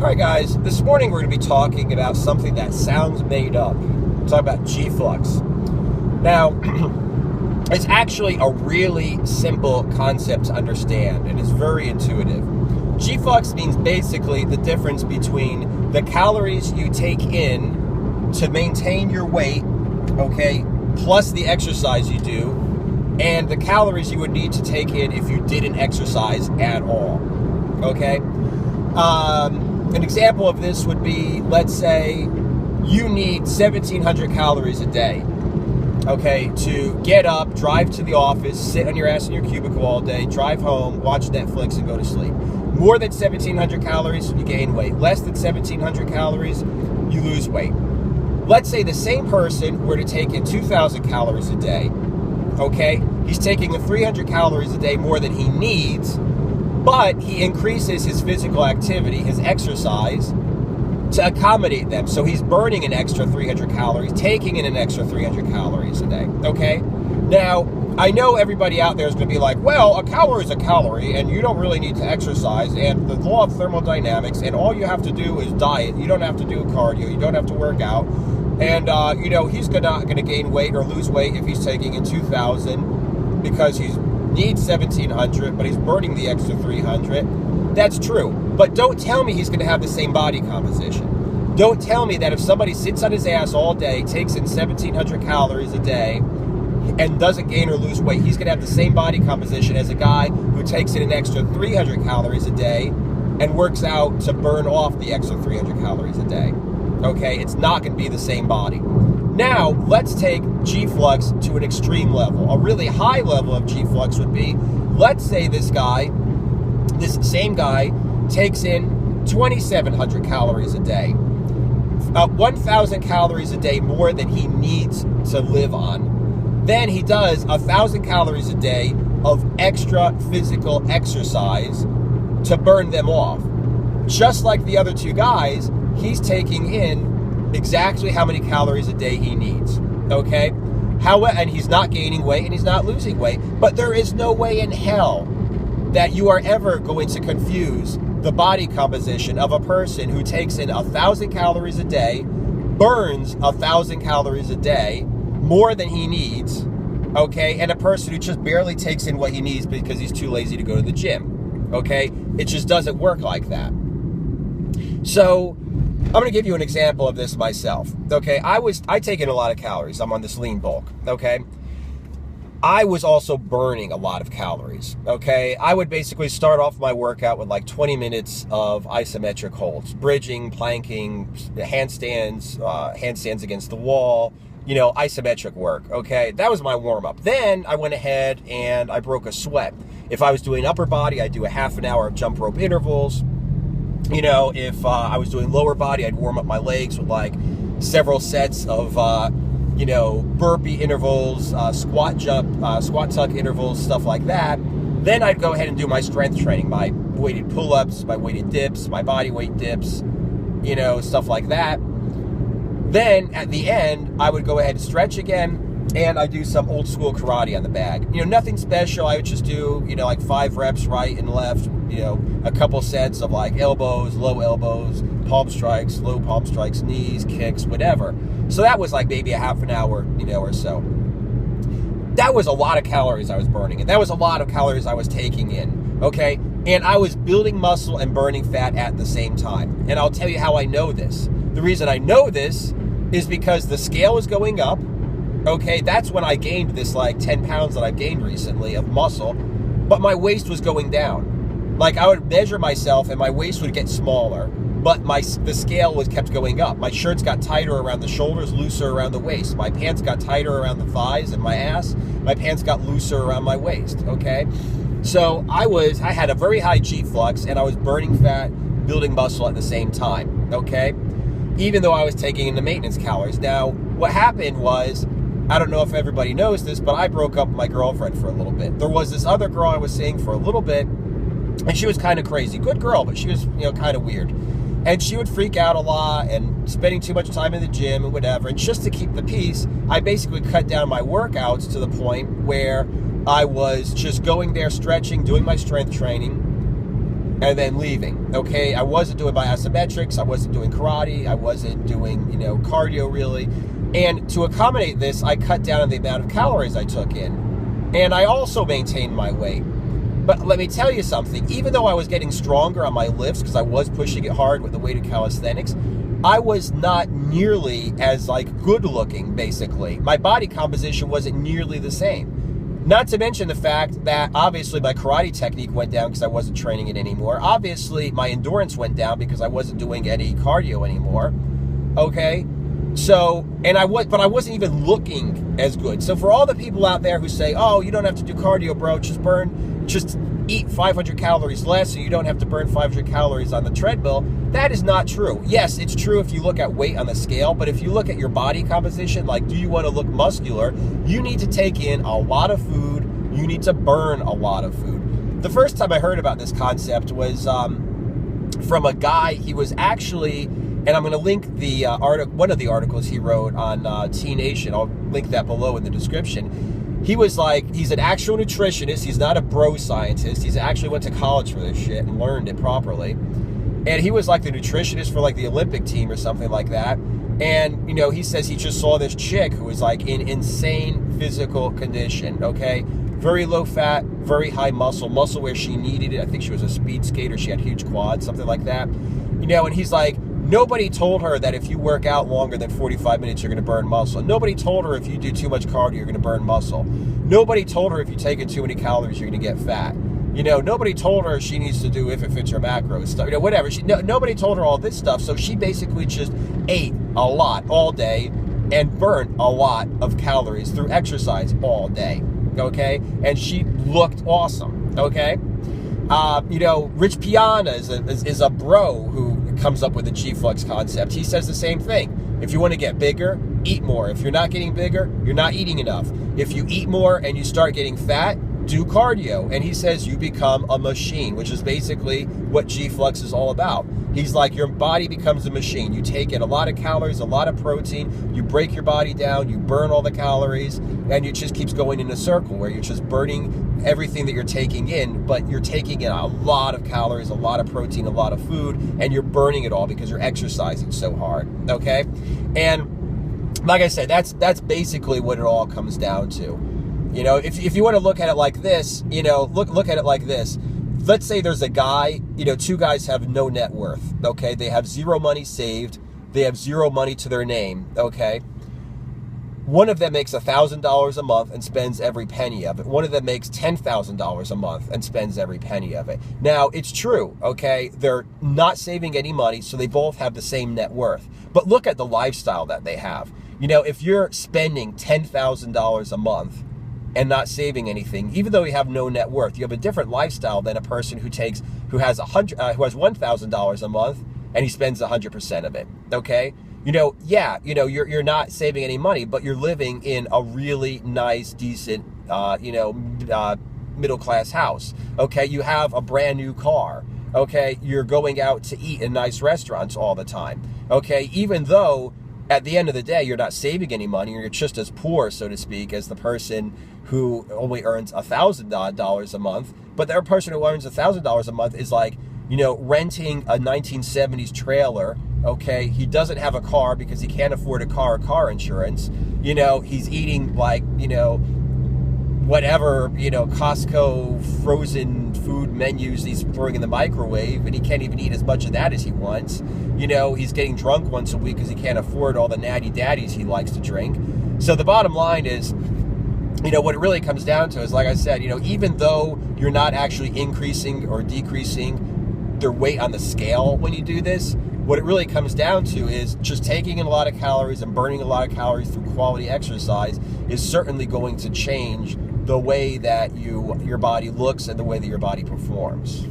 All right, guys, this morning we're going to be talking about something that sounds made up. We're talking about Flux. Now, it's actually a really simple concept to understand, and it's very intuitive. Flux means basically the difference between the calories you take in to maintain your weight, okay, plus the exercise you do, and the calories you would need to take in if you didn't exercise at all, okay? An example of this would be, let's say you need 1,700 calories a day, okay, to get up, drive to the office, sit on your ass in your cubicle all day, drive home, watch Netflix, and go to sleep. More than 1,700 calories, you gain weight. Less than 1,700 calories, you lose weight. Let's say the same person were to take in 2,000 calories a day, okay? He's taking 300 calories a day more than he needs, but he increases his physical activity, his exercise, to accommodate them. So he's burning an extra 300 calories, taking in an extra 300 calories a day, okay? Now, I know everybody out there is going to be like, well, a calorie is a calorie, and you don't really need to exercise, and the law of thermodynamics, and all you have to do is diet. You don't have to do cardio. You don't have to work out. And, he's not going to gain weight or lose weight if he's taking in 2,000 because he needs 1,700, but he's burning the extra 300. That's true. But don't tell me he's going to have the same body composition. Don't tell me that if somebody sits on his ass all day, takes in 1,700 calories a day, and doesn't gain or lose weight, he's going to have the same body composition as a guy who takes in an extra 300 calories a day and works out to burn off the extra 300 calories a day. Okay, it's not going to be the same body. Now, let's take Flux to an extreme level. A really high level of Flux would be, let's say this same guy, takes in 2,700 calories a day. 1,000 calories a day more than he needs to live on. Then he does 1,000 calories a day of extra physical exercise to burn them off. Just like the other two guys, he's taking in exactly how many calories a day he needs, okay? And he's not gaining weight and he's not losing weight, but there is no way in hell that you are ever going to confuse the body composition of a person who takes in 1,000 calories a day, burns 1,000 calories a day, more than he needs, okay, and a person who just barely takes in what he needs because he's too lazy to go to the gym, okay? It just doesn't work like that. So I'm going to give you an example of this myself, okay? I take in a lot of calories. I'm on this lean bulk, okay? I was also burning a lot of calories, okay? I would basically start off my workout with like 20 minutes of isometric holds, bridging, planking, handstands against the wall, isometric work, okay? That was my warm-up. Then I went ahead and I broke a sweat. If I was doing upper body, I'd do a half an hour of jump rope intervals. If I was doing lower body, I'd warm up my legs with like several sets of, burpee intervals, squat tuck intervals, stuff like that. Then I'd go ahead and do my strength training, my weighted pull-ups, my weighted dips, my body weight dips, stuff like that. Then at the end, I would go ahead and stretch again, and I do some old school karate on the bag. Nothing special. I would just do, like 5 reps right and left, a couple sets of like elbows, low elbows, palm strikes, low palm strikes, knees, kicks, whatever. So that was like maybe a half an hour, or so. That was a lot of calories I was burning, and that was a lot of calories I was taking in, okay? And I was building muscle and burning fat at the same time. And I'll tell you how I know this. The reason I know this is because the scale is going up, okay? That's when I gained this like 10 pounds that I've gained recently of muscle, but my waist was going down. Like I would measure myself and my waist would get smaller, but the scale kept going up. My shirts got tighter around the shoulders, looser around the waist. My pants got tighter around the thighs and my ass. My pants got looser around my waist, okay? So I had a very high Flux and I was burning fat, building muscle at the same time, okay? Even though I was taking in the maintenance calories. Now, what happened was, I don't know if everybody knows this, but I broke up with my girlfriend for a little bit. There was this other girl I was seeing for a little bit, and she was kind of crazy. Good girl, but she was, kind of weird. And she would freak out a lot and spending too much time in the gym and whatever. And just to keep the peace, I basically cut down my workouts to the point where I was just going there, stretching, doing my strength training, and then leaving, okay? I wasn't doing my isometrics, I wasn't doing karate, I wasn't doing, cardio really. And to accommodate this, I cut down on the amount of calories I took in. And I also maintained my weight. But let me tell you something, even though I was getting stronger on my lifts, because I was pushing it hard with the weighted calisthenics, I was not nearly as good looking, basically. My body composition wasn't nearly the same. Not to mention the fact that obviously my karate technique went down because I wasn't training it anymore. Obviously my endurance went down because I wasn't doing any cardio anymore. Okay? So, but I wasn't even looking as good. So for all the people out there who say, oh, you don't have to do cardio, bro, just eat 500 calories less so you don't have to burn 500 calories on the treadmill, that is not true. Yes, it's true if you look at weight on the scale, but if you look at your body composition, do you want to look muscular, you need to take in a lot of food, you need to burn a lot of food. The first time I heard about this concept was from a guy. He was actually, and I'm going to link the one of the articles he wrote on T Nation, I'll link that below in the description. He was he's an actual nutritionist. He's not a bro scientist. He's actually went to college for this shit and learned it properly. And he was the nutritionist for the Olympic team or something like that. And, he says he just saw this chick who was in insane physical condition, okay? Very low fat, very high muscle where she needed it. I think she was a speed skater. She had huge quads, something like that. And he's nobody told her that if you work out longer than 45 minutes, you're going to burn muscle. Nobody told her if you do too much cardio, you're going to burn muscle. Nobody told her if you take in too many calories, you're going to get fat. Nobody told her she needs to do if it fits her macros stuff. Whatever. Nobody told her all this stuff. So she basically just ate a lot all day and burnt a lot of calories through exercise all day. Okay? And she looked awesome. Okay? Rich Piana is a bro who comes up with the G-Flux concept. He says the same thing. If you want to get bigger, eat more. If you're not getting bigger, you're not eating enough. If you eat more and you start getting fat, do cardio. And he says you become a machine, which is basically what G-Flux is all about. He's your body becomes a machine. You take in a lot of calories, a lot of protein, you break your body down, you burn all the calories, and it just keeps going in a circle where you're just burning everything that you're taking in, but you're taking in a lot of calories, a lot of protein, a lot of food, and you're burning it all because you're exercising so hard, okay? And like I said, that's basically what it all comes down to. If you want to look at it like this, look at it like this. Let's say there's a guy, two guys have no net worth, okay? They have zero money saved. They have zero money to their name, okay? One of them makes $1,000 a month and spends every penny of it. One of them makes $10,000 a month and spends every penny of it. Now, it's true, okay? They're not saving any money, so they both have the same net worth. But look at the lifestyle that they have. If you're spending $10,000 a month and not saving anything, even though you have no net worth, you have a different lifestyle than a person who has $1,000 a month and he spends 100% of it. Okay, you're not saving any money, but you're living in a really nice, decent, middle class house. Okay, you have a brand new car. Okay, you're going out to eat in nice restaurants all the time. Okay, even though at the end of the day, you're not saving any money, you're just as poor, so to speak, as the person who only earns $1,000 a month. But the person who earns $1,000 a month is renting a 1970s trailer. Okay, he doesn't have a car because he can't afford a car insurance. He's eating whatever, Costco frozen food menus he's throwing in the microwave, and he can't even eat as much of that as he wants. He's getting drunk once a week because he can't afford all the natty daddies he likes to drink. So the bottom line is, what it really comes down to is, like I said, even though you're not actually increasing or decreasing their weight on the scale when you do this, what it really comes down to is just taking in a lot of calories and burning a lot of calories through quality exercise is certainly going to change the way that your body looks and the way that your body performs.